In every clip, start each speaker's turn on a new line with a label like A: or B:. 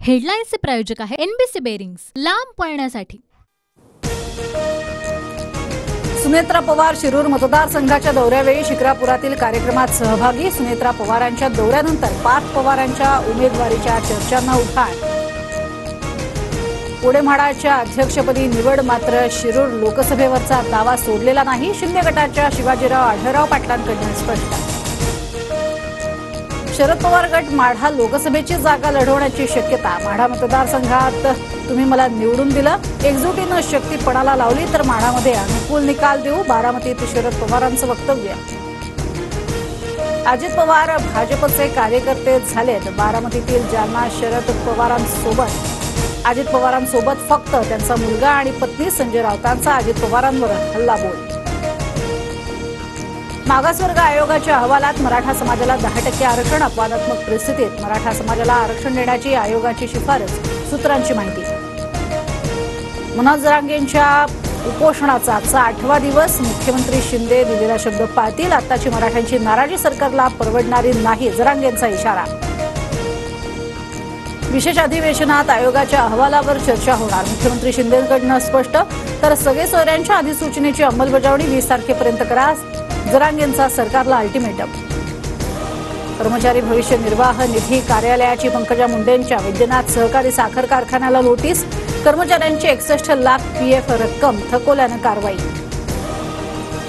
A: हेडलाईन्सचे प्रायोजक आहे NBC bearings, लांब पळण्यासाठी।
B: सुनेत्रा पवार शिरूर मतदारसंघाच्या दौऱ्यावेळी शिक्रापुरातील कार्यक्रमात सहभागी। सुनेत्रा पवारांच्या दौऱ्यानंतर पार्थ पवारांच्या उमेदवारीच्या चर्चांना उधाण। पुणे म्हाडाच्या अध्यक्षपदी निवड, मात्र शिरूर लोकसभेवरचा दावा सोडलेला नाही। शिंदे गटाच्या शिवाजीराव आढळराव पाटलांकडून स्पष्ट। शरद पवार गट माढा लोकसभेची जागा लढवण्याची शक्यता। माढा मतदारसंघात तुम्ही मला निवडून दिलं, एकजुटीनं शक्ती पणाला लावली तर माढामध्ये अनुकूल निकाल देऊ, बारामतीत शरद पवारांचं वक्तव्य। अजित पवार भाजपचे कार्यकर्ते झालेत, बारामतीतील जालना शरद पवारांसोबत। अजित पवारांसोबत फक्त त्यांचा मुलगा आणि पत्नी संजय राऊतांचा अजित पवारांवर हल्लाबोल। मागासवर्ग आयोगाच्या अहवालात मराठा समाजाला 10% आरक्षण, अपवादात्मक परिस्थितीत मराठा समाजाला आरक्षण देण्याची आयोगाची शिफारस, सूत्रांची माहिती। मनोज जरांगेंच्या उपोषणाचा 8वा दिवस, मुख्यमंत्री शिंदे दिलेला शब्द पाळतील, आताची मराठ्यांची नाराजी सरकारला परवडणारी नाही, जरांगेंचा इशारा। विशेष अधिवेशनात आयोगाच्या अहवालावर चर्चा होणार, मुख्यमंत्री शिंदेंकडून स्पष्ट, तर सगळे सोयऱ्यांच्या अधिसूचनेची अंमलबजावणी 20 तारखेपर्यंत करा, जरांगेंचा सरकारला अल्टिमेटम। कर्मचारी भविष्य निर्वाह निधी कार्यालयाची पंकजा मुंडेंच्या वैद्यनाथ सहकारी साखर कारखान्याला नोटीस, कर्मचाऱ्यांची 61 लाख पीएफ रक्कम थकवल्यानं कारवाई।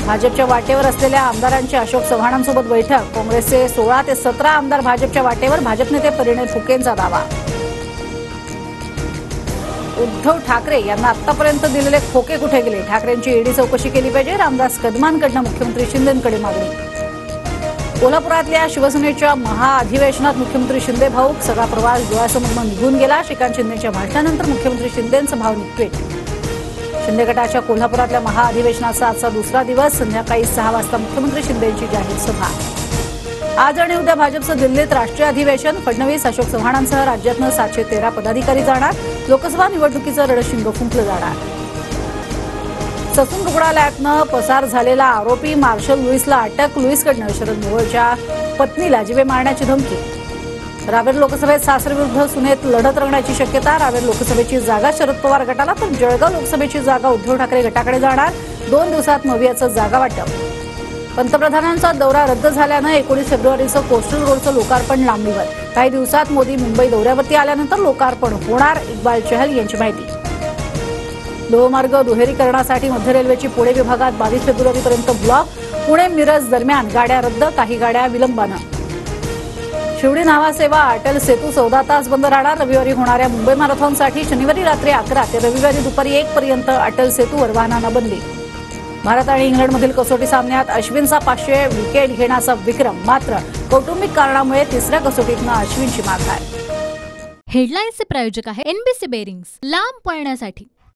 B: भाजपच्या वाटेवर असलेल्या आमदारांची अशोक चव्हाणांसोबत बैठक, काँग्रेसचे 16 ते 17 आमदार भाजपच्या वाटेवर, भाजप नेते परिणय फुकेंचा दावा। उद्धव ठाकरे यांना आतापर्यंत दिलेले खोके कुठे गेले, ठाकरेंची ईडी चौकशी केली पाहिजे, रामदास कदमांकडून मुख्यमंत्री शिंदेंकडे मागणी। कोल्हापुरातल्या शिवसेनेच्या महाअधिवेशनात मुख्यमंत्री शिंदे भाऊक, सगळा प्रवास डोळ्यासमोरून निघून गेला, श्रीकांत शिंदेच्या भाषणानंतर मुख्यमंत्री शिंदेंचं भावनिक ट्विट। शिंदे गटाच्या कोल्हापुरातल्या महाअधिवेशनाचा आजचा दुसरा दिवस, संध्याकाळी 6 वाजता मुख्यमंत्री शिंदेंची जाहीर सभा। आज आणि उद्या भाजपचं दिल्लीत राष्ट्रीय अधिवेशन, फडणवीस अशोक चव्हाणांसह राज्यातनं 713 पदाधिकारी जाणार, लोकसभा निवडणुकीचं रणशिंग फुंकलं जाणार। ससून रुग्णालयातनं पसार झालेला आरोपी मार्शल लुईसला अटक, लुईसकडनं शरद मोहोळच्या पत्नीला जीवे मारण्याची धमकी। रावेर लोकसभेत सासरविरुद्ध सुनेत लढत रंगण्याची शक्यता, रावेर लोकसभेची जागा शरद पवार गटाला तर जळगाव लोकसभेची जागा उद्धव ठाकरे गटाकडे जाणार, 2 दिवसात मवियाचं जागा वाटप। पंतप्रधानांचा दौरा रद्द झाल्यानं 19 फेब्रुवारीचं कोस्टल रोडचं लोकार्पण लांबणीवर, काही दिवसात मोदी मुंबई दौऱ्यावरती आल्यानंतर लोकार्पण होणार, इक्बाल चहल यांची माहिती। लोहमार्ग दुहेरीकरणासाठी मध्य रेल्वेची पुणे विभागात 22 फेब्रुवारीपर्यंत ब्लॉक, पुणे मिरज दरम्यान गाड्या रद्द, काही गाड्या विलंबानं। शिवडी नावा सेवा अटल सेतू 14 तास बंद राहणार, रविवारी होणाऱ्या मुंबई मॅरेथॉनसाठी शनिवारी रात्री 11 ते रविवारी दुपारी 1 पर्यंत अटल सेतूवर वाहनांना बंदी। भारत आणि इंग्लंडमधील कसोटी सामन्यात अश्विनचा 500 विकेट घेण्याचा विक्रम, मात्र कौटुंबिक कारणामुळे 3ऱ्या कसोटीतनं अश्विनची माघार।
A: हेडलाईन्सचे प्रायोजक आहे एनबीसी बेरिंग्स, लांब पळण्यासाठी।